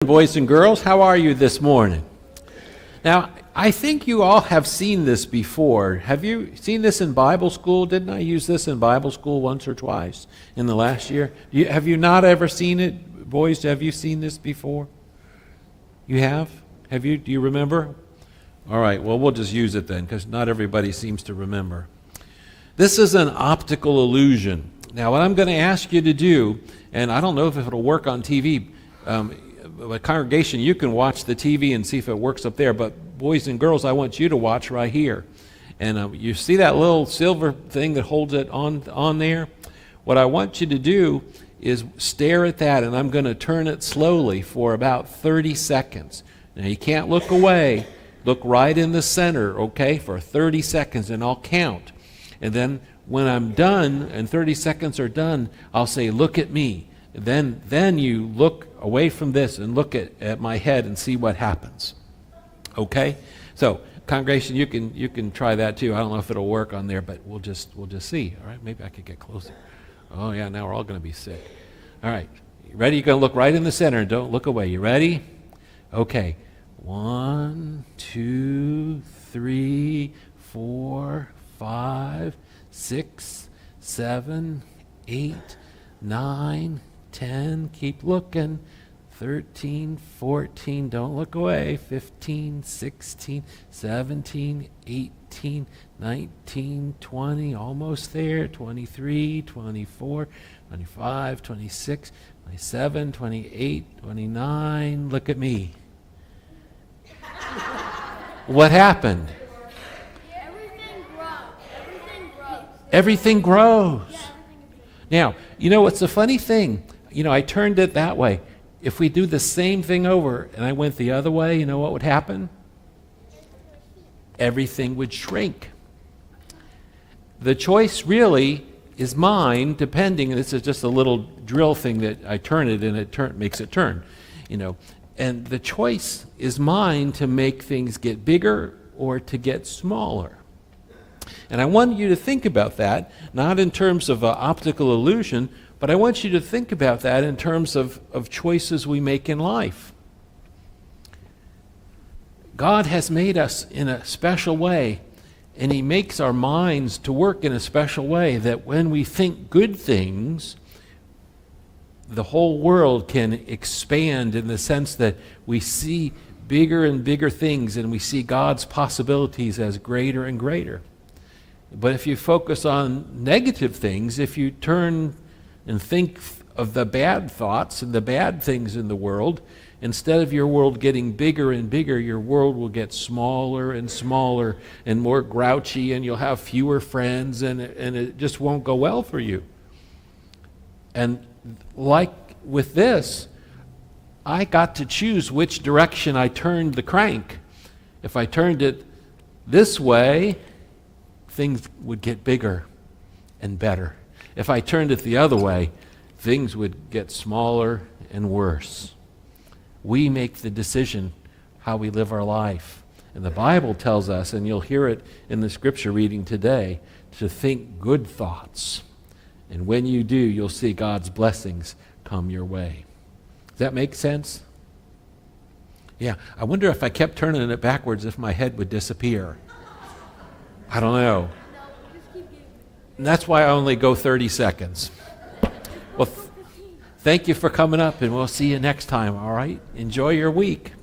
Boys and girls, how are you this morning? Now, I think you all have seen this before. Have you seen this in Bible school? Didn't I use this in Bible school once or twice in the last year? Have you not ever seen it? Boys, have you seen this before? You have? Have you? Do you remember? All right, well, we'll just use it then, because not everybody seems to remember. This is an optical illusion. Now, what I'm going to ask you to do, and I don't know if it'll work on TV, but congregation, you can watch the TV and see if it works up there, but boys and girls, I want you to watch right here. And you see that little silver thing that holds it on there? What I want you to do is stare at that, and I'm going to turn it slowly for about 30 seconds. Now, you can't look away. Look right in the center, okay, for 30 seconds, and I'll count. And then when I'm done, and 30 seconds are done, I'll say, look at me. Then you look away from this and look at my head and see what happens. Okay? So, congregation, you can try that too. I don't know if it'll work on there, but we'll just see. All right? Maybe I could get closer. Oh yeah, now we're all going to be sick. All right. You ready? You're going to look right in the center and don't look away. You ready? Okay. 1, 2, 3, 4, 5, 6, 7, 8, 9, 10, keep looking, 13, 14, don't look away, 15, 16, 17, 18, 19, 20, almost there, 23, 24, 25, 26, 27, 28, 29, look at me. What happened? Everything grows. Everything grows. Now, you know what's the funny thing? You know, I turned it that way. If we do the same thing over and I went the other way, you know what would happen? Everything would shrink. The choice really is mine, depending, this is just a little drill thing that I turn it and it makes it turn, you know. And the choice is mine to make things get bigger or to get smaller. And I want you to think about that, not in terms of an optical illusion, but I want you to think about that in terms of choices we make in life. God has made us in a special way, and He makes our minds to work in a special way that when we think good things, the whole world can expand in the sense that we see bigger and bigger things, and we see God's possibilities as greater and greater. But if you focus on negative things, if you turn and think of the bad thoughts and the bad things in the world, instead of your world getting bigger and bigger, your world will get smaller and smaller and more grouchy, and you'll have fewer friends, and it just won't go well for you. And like with this, I got to choose which direction I turned the crank. If I turned it this way, things would get bigger and better. If I turned it the other way, things would get smaller and worse. We make the decision how we live our life. And the Bible tells us, and you'll hear it in the scripture reading today, to think good thoughts. And when you do, you'll see God's blessings come your way. Does that make sense? Yeah, I wonder if I kept turning it backwards if my head would disappear. I don't know. And that's why I only go 30 seconds. Well, thank you for coming up, and we'll see you next time, all right? Enjoy your week.